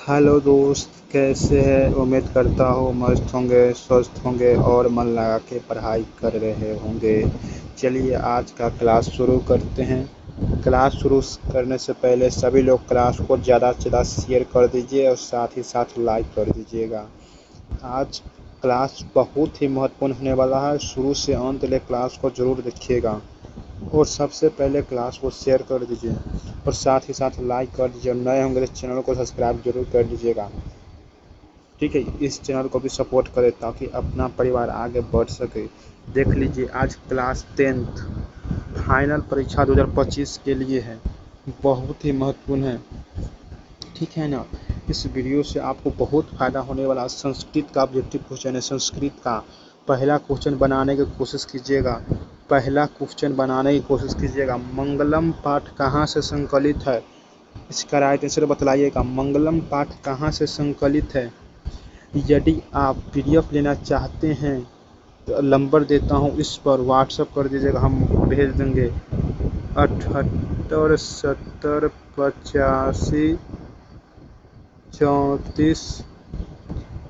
Hello दोस्त, कैसे हैं? उम्मीद करता हूँ मस्त होंगे, स्वस्थ होंगे और मन लगा के पढ़ाई कर रहे होंगे। चलिए आज का क्लास शुरू करते हैं। क्लास शुरू करने से पहले सभी लोग क्लास को ज़्यादा से ज़्यादा शेयर कर दीजिए और साथ ही साथ लाइक कर दीजिएगा। आज क्लास बहुत ही महत्वपूर्ण होने वाला है, शुरू से अंत तक क्लास को ज़रूर देखिएगा और सबसे पहले क्लास को शेयर कर दीजिए और साथ ही साथ लाइक कर दीजिए। नए होंगे तो चैनल को सब्सक्राइब जरूर कर दीजिएगा। ठीक है, इस चैनल को भी सपोर्ट करें ताकि अपना परिवार आगे बढ़ सके। देख लीजिए, आज क्लास 10th फाइनल परीक्षा 2025 के लिए है, बहुत ही महत्वपूर्ण है। ठीक है ना? इस वीडियो से आपको बहुत फ़ायदा होने वाला। संस्कृत का ऑब्जेक्टिव क्वेश्चन है, संस्कृत का पहला क्वेश्चन बनाने की कोशिश कीजिएगा। मंगलम पाठ कहाँ से संकलित है? इसका राइट आंसर बतलाइएगा। मंगलम पाठ कहाँ से संकलित है? यदि आप पीडीएफ लेना चाहते हैं तो नंबर देता हूँ, इस पर व्हाट्सएप कर दीजिएगा, हम भेज देंगे। 78 70 85 34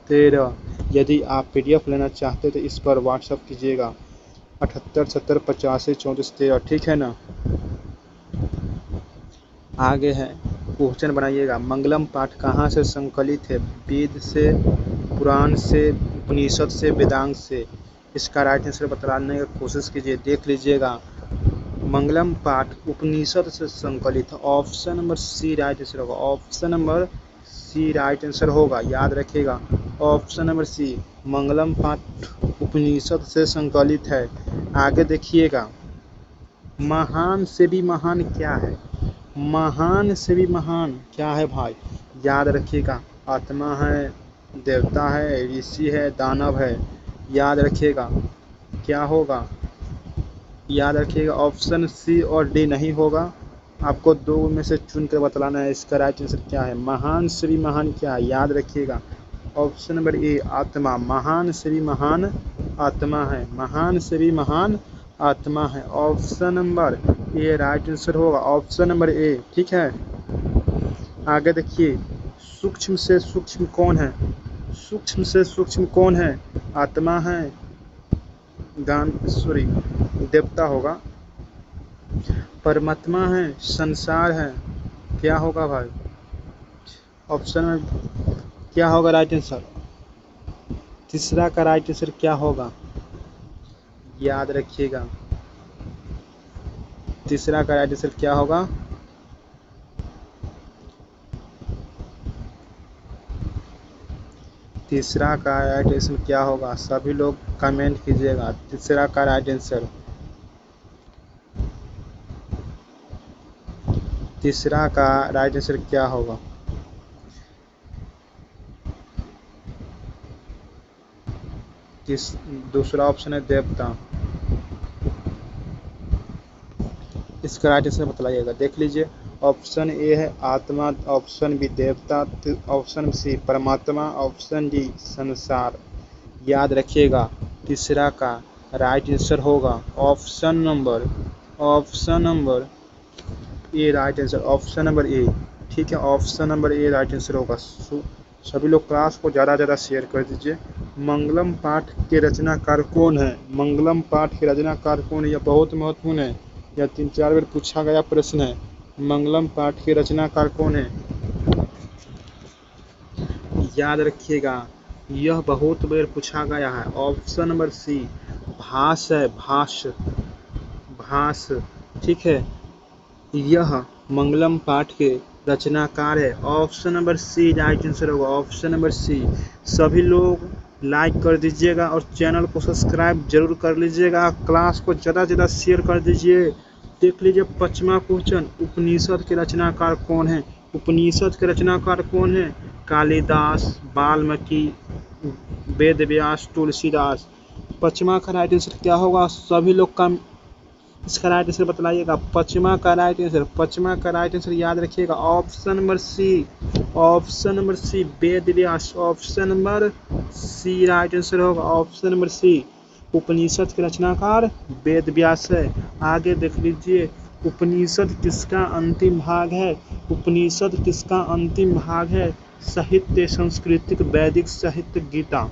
13। यदि आप पीडीएफ लेना चाहते तो इस पर व्हाट्सएप कीजिएगा। 78 70 85 34 13। ठीक है ना? आगे है, क्वेश्चन बनाइएगा। मंगलम पाठ कहाँ से संकलित है? वेद से, पुराण से, उपनिषद से, वेदांग से। इसका राइट आंसर बताने की कोशिश कीजिए। देख लीजिएगा, मंगलम पाठ उपनिषद से संकलित है। Option number C right answer होगा। Option number C right answer होगा, याद रखिएगा। ऑप्शन नंबर सी, मंगलम पाठ उपनिषद से संकलित है। आगे देखिएगा, महान से भी महान क्या है? महान से भी महान क्या है भाई? याद रखिएगा, आत्मा है, देवता है, ऋषि है, दानव है। याद रखिएगा, क्या होगा? याद रखिएगा, ऑप्शन सी और डी नहीं होगा, आपको दो में से चुन कर बतलाना है। इसका राइट आंसर क्या है? महान से भी महान क्या है? याद रखिएगा, ऑप्शन नंबर ए, आत्मा। महान से भी महान आत्मा है। महान से भी महान आत्मा है। Option number A right answer होगा। Option number A. ठीक है, आगे देखिए, सूक्ष्म से सूक्ष्म कौन है? सूक्ष्म से सूक्ष्म कौन है? आत्मा है, देवता होगा, परमात्मा है, संसार है। क्या होगा भाई? ऑप्शन में क्या होगा राइट आंसर? तीसरा का राइट आंसर क्या होगा? याद रखिएगा, तीसरा का राइट आंसर क्या होगा? तीसरा का राइट आंसर क्या होगा? सभी लोग कमेंट कीजिएगा, तीसरा का राइट आंसर। तीसरा का राइट आंसर क्या होगा? दूसरा ऑप्शन है देवता। इसका राइट आंसर बतलाइएगा। देख लीजिए, ऑप्शन ए है आत्मा, ऑप्शन बी देवता, ऑप्शन सी परमात्मा, ऑप्शन डी संसार। याद रखिएगा, तीसरा का राइट आंसर होगा option number A right answer. Option number A. ठीक है, option number A right answer होगा। सभी लोग क्लास को ज़्यादा ज़्यादा शेयर कर दीजिए। मंगलम पाठ के रचनाकार कौन है? मंगलम पाठ के रचनाकार कौन है? यह बहुत महत्वपूर्ण है, यह 3-4 बार पूछा गया प्रश्न है। मंगलम पाठ के रचनाकार कौन है? याद रखिएगा, यह बहुत बार पूछा गया है। ऑप्शन नंबर सी भास है, भास। ठीक है, यह मंगलम पाठ के रचनाकार है। Option number C right answer होगा। Option number C. सभी लोग लाइक कर दीजिएगा और चैनल को सब्सक्राइब जरूर कर लीजिएगा। क्लास को ज़्यादा से ज़्यादा शेयर कर दीजिए। देख लीजिए, 5वां क्वेश्चन, उपनिषद के रचनाकार कौन है? उपनिषद के रचनाकार कौन है? कालिदास, वाल्मीकि, वेद व्यास, तुलसीदास। 5वां का राइट आंसर क्या होगा? सभी लोग का इसका राइट आंसर बतलाइएगा। 5वां का राइट आंसर याद रखिएगा, option number C Ved Vyas. Option number C right answer होगा। ऑप्शन नंबर सी, उपनिषद के रचनाकार वेद व्यास है। आगे देख लीजिए, उपनिषद किसका अंतिम भाग है? उपनिषद किसका अंतिम भाग है? साहित्य, सांस्कृतिक, वैदिक साहित्य, गीता।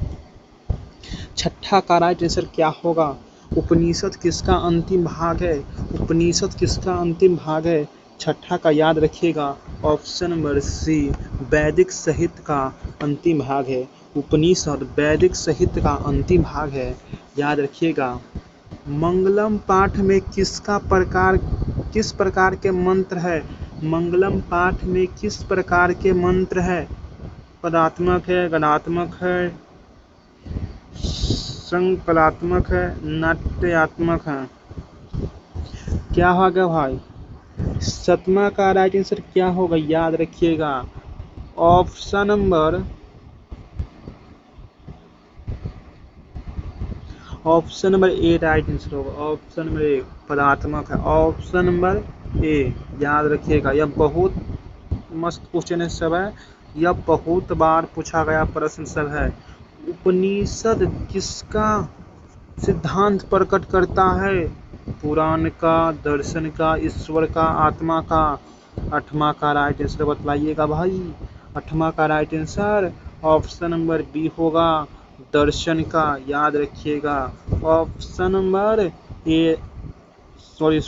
छठा का राइट आंसर क्या होगा? उपनिषद किसका अंतिम भाग है? उपनिषद किसका अंतिम भाग है? छठा का याद रखिएगा, ऑप्शन नंबर सी, वैदिक साहित्य का अंतिम भाग है। उपनिषद वैदिक साहित्य का अंतिम भाग है, याद रखिएगा। मंगलम पाठ में किस प्रकार के मंत्र है? मंगलम पाठ में किस प्रकार के मंत्र है? पदात्मक है, गणात्मक है, संकलात्मक है, नाट्यात्मक है? क्या होगा भाई? सतमा का राइट आंसर क्या होगा? याद रखिएगा, option number A right answer होगा। ऑप्शन नंबर ए पदात्मक है, ऑप्शन नंबर ए, याद रखिएगा। यह बहुत मस्त क्वेश्चन है सब है, यह बहुत बार पूछा गया प्रश्न सब है। उपनिषद किसका सिद्धांत प्रकट करता है? पुराण का, दर्शन का, ईश्वर का, आत्मा का? आठवां का राइट आंसर बतलाइएगा भाई। आठवां का right answer option number B होगा, दर्शन का, याद रखिएगा। Option number A, sorry,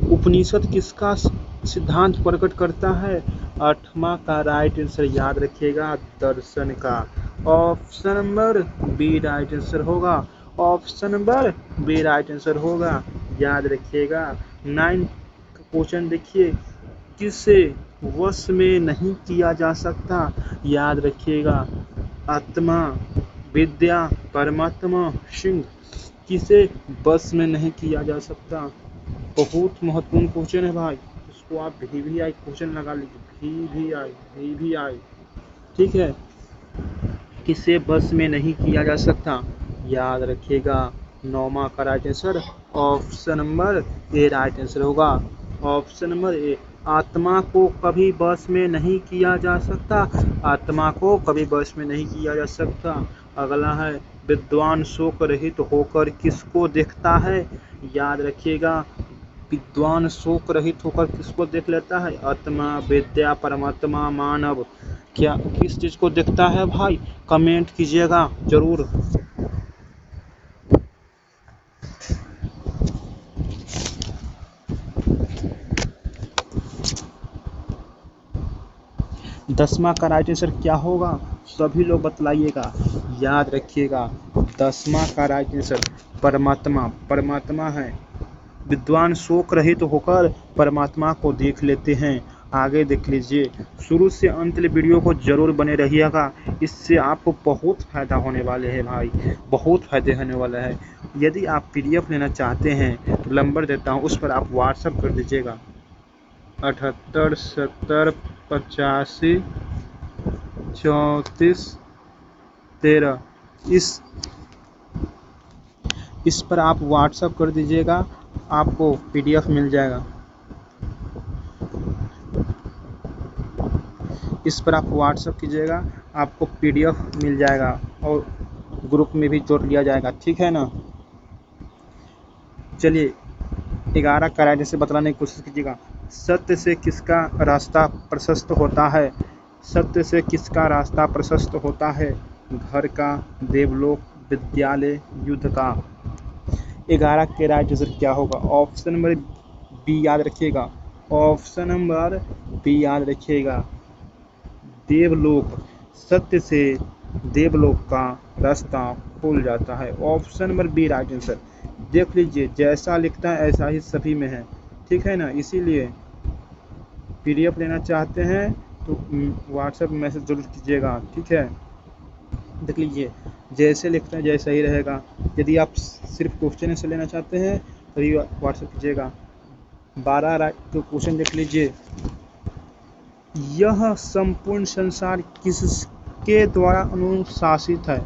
Upanishad किसका सिद्धांत प्रकट करता है? आठवां का राइट आंसर याद रखिएगा, दर्शन का। Option number B right answer होगा, option number B right answer होगा, याद रखिएगा। 9 क्वेश्चन देखिए, किसे वश में नहीं किया जा सकता? याद रखिएगा, आत्मा, विद्या, परमात्मा, सिंह, किसे वश में नहीं किया जा सकता? बहुत महत्वपूर्ण क्वेश्चन है भाई, इसको आप VVI क्वेश्चन लगा लीजिए, VVI, ठीक है। किसे बस में नहीं किया जा सकता? याद रखिएगा, 9वां का right answer option number A right answer होगा, ऑप्शन नंबर ए। आत्मा को कभी बस में नहीं किया जा सकता, आत्मा को कभी बस में नहीं किया जा सकता। अगला है, विद्वान शोक रहित होकर किसको देखता है? याद रखिएगा, विद्वान शोक रहित होकर किसको देख लेता है? आत्मा, विद्या, परमात्मा, मानव, क्या किस चीज को देखता है भाई? कमेंट कीजिएगा जरूर। दसवां का राइट आंसर क्या होगा? सभी लोग बतलाइएगा, याद रखिएगा। 10वां का राइट आंसर परमात्मा है। विद्वान शोक रहित होकर परमात्मा को देख लेते हैं। आगे देख लीजिए, शुरू से अंत वीडियो को जरूर बने रहिएगा, इससे आपको बहुत फायदा होने वाले हैं भाई, बहुत फायदे होने वाला है। यदि आप PDF लेना चाहते हैं तो नंबर देता हूँ, उस पर आप व्हाट्सएप कर दीजिएगा, 78 70 85 34 13। इस पर आप व्हाट्सएप कर दीजिएगा, आपको PDF मिल जाएगा। इस पर आप व्हाट्सएप कीजिएगा, आपको PDF मिल जाएगा और ग्रुप में भी जोड़ लिया जाएगा, ठीक है ना। चलिए 11 का राइट आंसर बतलाने की कोशिश कीजिएगा। सत्य से किसका रास्ता प्रशस्त होता है? सत्य से किसका रास्ता प्रशस्त होता है? घर का, देवलोक, विद्यालय, युद्ध का? 11 के राइट आंसर क्या होगा? ऑप्शन नंबर बी याद रखिएगा, ऑप्शन नंबर बी याद रखिएगा, देवलोक। सत्य से देवलोक का रास्ता खुल जाता है, option number B right answer. देख लीजिए, जैसा लिखता है ऐसा ही सभी में है, ठीक है ना। इसीलिए PDF लेना चाहते हैं तो व्हाट्सएप मैसेज जरूर कीजिएगा, ठीक है। देख लीजिए, जैसे लिखते हैं जैसा ही रहेगा। यदि आप सिर्फ क्वेश्चन से लेना चाहते हैं तभी व्हाट्सएप कीजिएगा। 12 राइट तो क्वेश्चन देख लीजिए, यह संपूर्ण संसार किसके द्वारा अनुशासित है?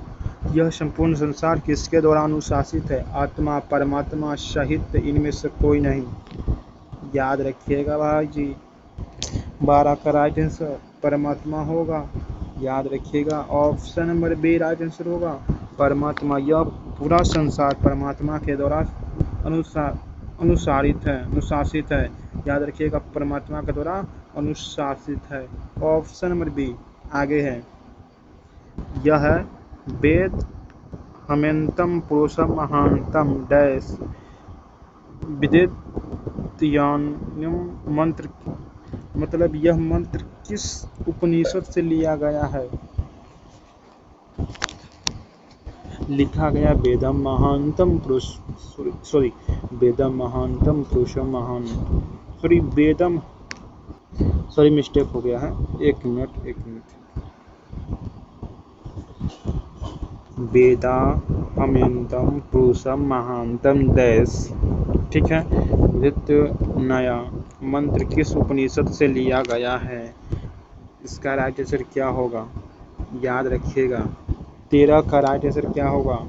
यह संपूर्ण संसार किसके द्वारा अनुशासित है? आत्मा, परमात्मा, साहित्य, इनमें से कोई नहीं, याद रखिएगा भाई जी। 12 का राइट आंसर परमात्मा होगा, याद रखिएगा, option number B right answer होगा, परमात्मा। यह पूरा संसार परमात्मा के द्वारा अनुशासित है। याद रखिएगा, परमात्मा के द्वारा अनुशासित है। ऑप्शन नंबर बी आगे है, यह वेद हमेंतम पुरुषम महानतम डैश विदित्यान्यम मंत्र, मतलब यह मंत्र किस उपनिषद से लिया गया है? लिखा गया वेदम महानतम पुरुष, वेदम महानतम पुरुषम महान, वेदम, मिस्टेक हो गया है, एक मिनट। वेदा अमेंतम पुरुषम महानतम देश, ठीक है। नया मंत्र किस उपनिषद से लिया गया है? इसका राइट आंसर क्या होगा? याद रखिएगा, 13 का राइट आंसर क्या होगा?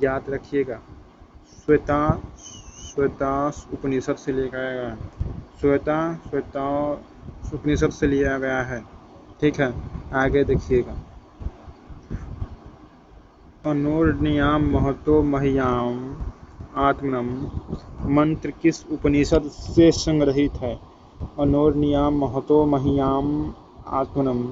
याद रखिएगा, श्वेता उपनिषद से लिया गया है। श्वेता उपनिषद से लिया गया है, ठीक है। आगे देखिएगा, अनोर्ण्याम महतो मह्याम आत्मनम मंत्र किस उपनिषद से संग्रहित है? अनोर्ण्याम महतो मह्याम आत्मनम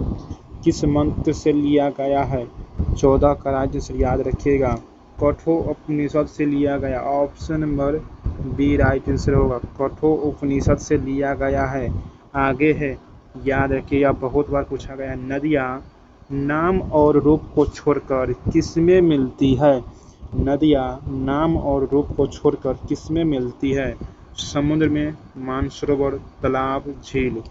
किस मंत्र से लिया गया है? 14 का राइट आंसर याद रखिएगा, कठो उपनिषद से लिया गया। Option number B right answer होगा, कठो उपनिषद से लिया गया है। आगे है, याद रखिएगा, बहुत बार पूछा गया है, नदियाँ नाम और रूप को छोड़कर किसमें मिलती है? नदियाँ नाम और रूप को छोड़कर किसमें मिलती है? समुद्र में, मानसरोवर, तालाब, झील।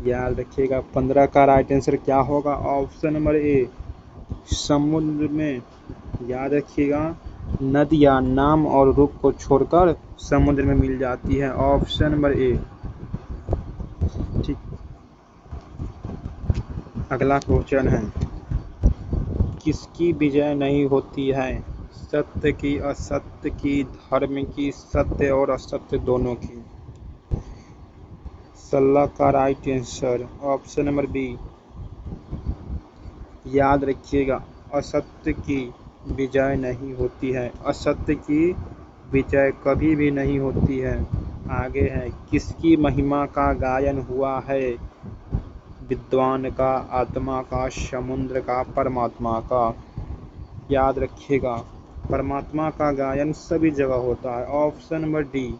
याद रखिएगा, 15 का राइट आंसर क्या होगा? ऑप्शन नंबर ए, समुद्र में। याद रखिएगा, नदियाँ नाम और रूप को छोड़कर समुद्र में मिल जाती है। ऑप्शन नंबर ए, ठीक। अगला क्वेश्चन है, किसकी विजय नहीं होती है? सत्य की, असत्य की, धर्म की, सत्य और असत्य दोनों की। 16 का right answer option number B. याद रखिएगा, असत्य की विजय नहीं होती है, असत्य की विजय कभी भी नहीं होती है। आगे है, किसकी महिमा का गायन हुआ है? विद्वान का, आत्मा का, समुद्र का, परमात्मा का। याद रखिएगा, परमात्मा का गायन सभी जगह होता है। Option number D,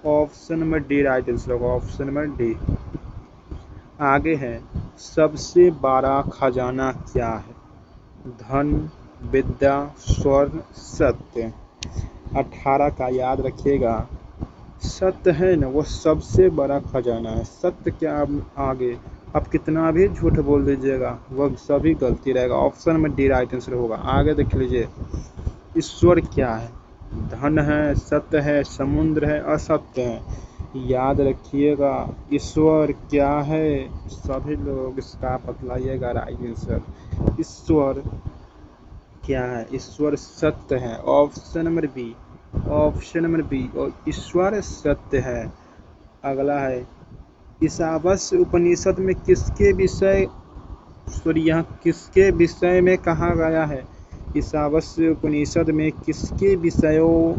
option number D right answer होगा, ऑप्शन नंबर डी। आगे है, सबसे बड़ा खजाना क्या है? धन, विद्या, स्वर्ण, सत्य। 18 का याद रखिएगा, सत्य है ना, वो सबसे बड़ा खजाना है। सत्य क्या, आगे आप कितना भी झूठ बोल दीजिएगा वह सभी गलती रहेगा। ऑप्शन में डी राइट आंसर होगा। आगे देख लीजिए, ईश्वर क्या है? धन है, सत्य है, समुद्र है, असत्य है। याद रखिएगा, ईश्वर क्या है? सभी लोग इसका बतलाइएगा राइट आंसर। ईश्वर क्या है? ईश्वर सत्य है। Option number B, option number B, और ईश्वर सत्य है। अगला है, ईशावास्य उपनिषद में किसके विषय, यहाँ किसके विषय में कहा गया है? ईशावास्य उपनिषद में किसके विषयों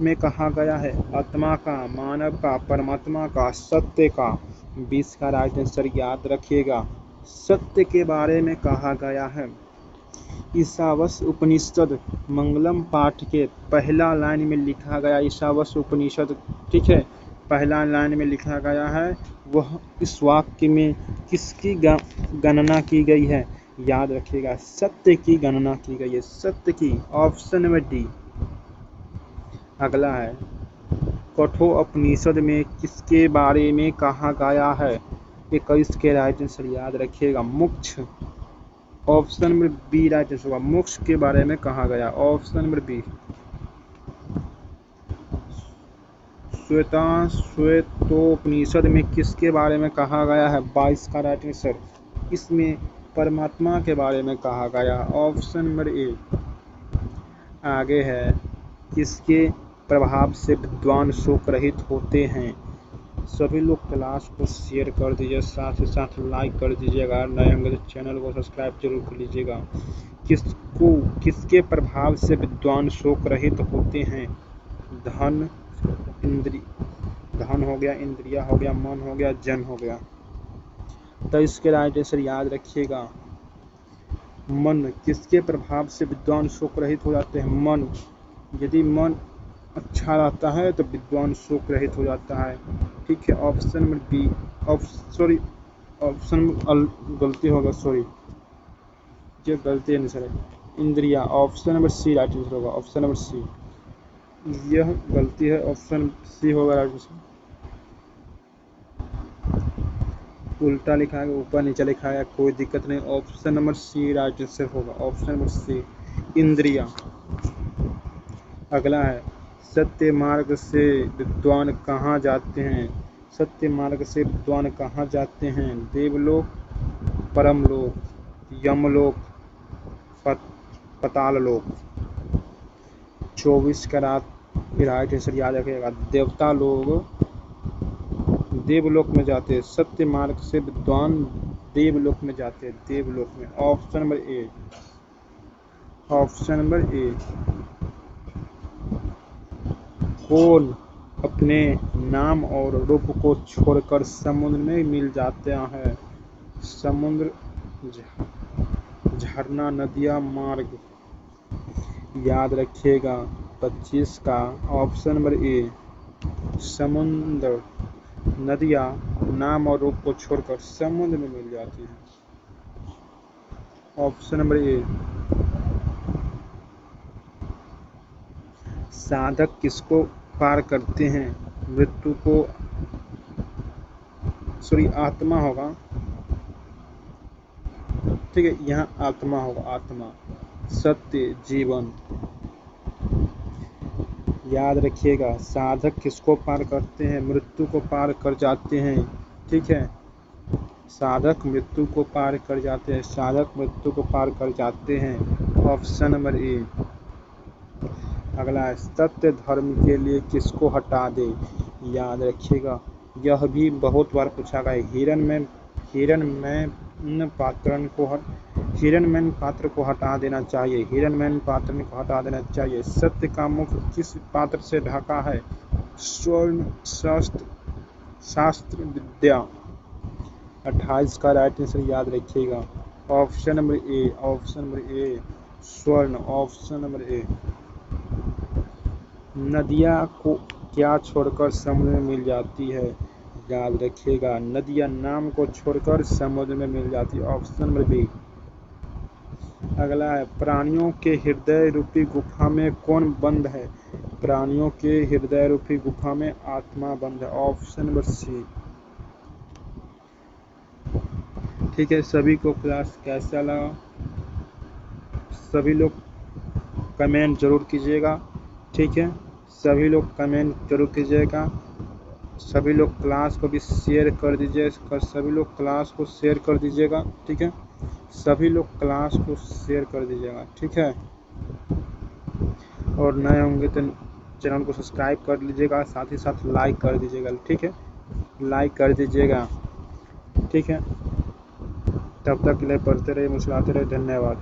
में कहा गया है? आत्मा का, मानव का, परमात्मा का, सत्य का। 20 का राइट आंसर याद रखिएगा, सत्य के बारे में कहा गया है। ईशावास्य उपनिषद मंगलम पाठ के पहला लाइन में लिखा गया, ईशावास्य उपनिषद, ठीक है, पहला लाइन में लिखा गया है, वह इस वाक्य में किसकी गणना की गई है? याद रखिएगा, सत्य की गणना की गई है, सत्य की। Option number D. अगला है, कठो उपनिषद में किसके बारे में कहा गया है? 21 के राइट आंसर याद रखिएगा, मोक्ष। Option number B right answer होगा, मोक्ष के बारे में कहा गया। Option number B. श्वेतोपनिषद में किसके बारे में कहा गया है? 22 का राइट आंसर, इसमें परमात्मा के बारे में कहा गया। ऑप्शन नंबर ए। आगे है, किसके प्रभाव से विद्वान शोक रहित होते हैं? सभी लोग क्लास को शेयर कर दीजिए, साथ ही साथ लाइक कर दीजिएगा। नए होंगे तो चैनल को सब्सक्राइब जरूर कर लीजिएगा। किसके प्रभाव से विद्वान शोक रहित होते हैं? धन हो गया, इंद्रिया हो गया, मन हो गया, जन हो गया। तो इसके राइट आंसर याद रखिएगा, मन। किसके प्रभाव से विद्वान शोक रहित हो जाते हैं? मन। यदि मन अच्छा रहता है तो विद्वान शोक रहित हो जाता है। ठीक है, ऑप्शन नंबर बी, ऑप्शन गलती होगा, सॉरी, ये गलती आंसर है, इंद्रिया। Option number C right answer होगा, ऑप्शन नंबर सी। यह गलती है, ऑप्शन सी होगा राइट आंसर। उल्टा लिखा है, ऊपर नीचे लिखा है, कोई दिक्कत नहीं, option number C right answer होगा, ऑप्शन नंबर सी, इंद्रिया। अगला है, सत्य मार्ग से विद्वान कहाँ जाते हैं? सत्य मार्ग से विद्वान कहाँ जाते हैं? देवलोक, परमलोक, यमलोक, पाताललोक। 24 का राइट आंसर याद रखिएगा, देवता लोग देवलोक में जाते हैं। सत्य मार्ग से विद्वान देवलोक में जाते हैं, देवलोक में। ऑप्शन नंबर ए, ऑप्शन नंबर ए। कौन अपने नाम और रूप को छोड़कर समुद्र में मिल जाते हैं? समुद्र, झरना, नदियाँ, मार्ग। याद रखिएगा 25 का ऑप्शन नंबर ए, समुद्र, नदियाँ नाम और रूप को छोड़कर समुद्र में मिल जाती है। ऑप्शन नंबर ए। साधक किसको पार करते हैं? मृत्यु को, सॉरी आत्मा होगा, ठीक है, यहाँ आत्मा होगा, आत्मा। सत्य, जीवन। याद रखिएगा, साधक किसको पार करते हैं? मृत्यु को पार कर जाते हैं। ठीक है, साधक मृत्यु को पार कर जाते हैं, साधक मृत्यु को पार कर जाते हैं। ऑप्शन नंबर ए। अगला है, सत्य धर्म के लिए किसको हटा दे? याद रखिएगा, यह भी बहुत बार पूछा गया है। हिरण्मय पात्र को हटा देना चाहिए, हिरण्मय पात्र को हटा देना चाहिए। सत्य का मुख किस पात्र से ढका है? स्वर्ण, शास्त्र, विद्या। 28 का राइट आंसर याद रखिएगा, ऑप्शन नंबर ए, ऑप्शन नंबर ए, स्वर्ण, ऑप्शन नंबर ए। नदियाँ को क्या छोड़कर समुद्र में मिल जाती है? याद रखिएगा, नदियाँ नाम को छोड़कर समुद्र में मिल जाती है, ऑप्शन नंबर बी। अगला है, प्राणियों के हृदय रूपी गुफा में कौन बंद है? प्राणियों के हृदय रूपी गुफा में आत्मा बंद है, ऑप्शन नंबर सी। ठीक है, सभी को क्लास कैसा लगा? सभी लोग कमेंट जरूर कीजिएगा। ठीक है, सभी लोग कमेंट जरूर कीजिएगा। सभी लोग क्लास को भी शेयर कर दीजिएगा, सभी लोग क्लास को शेयर कर दीजिएगा। ठीक है, सभी लोग क्लास को शेयर कर दीजिएगा। ठीक है, और नए होंगे तो चैनल को सब्सक्राइब कर लीजिएगा, साथ ही साथ लाइक कर दीजिएगा। ठीक है, लाइक कर दीजिएगा। ठीक है, तब तक के लिए पढ़ते रहिए, मुस्कुराते रहिए। धन्यवाद।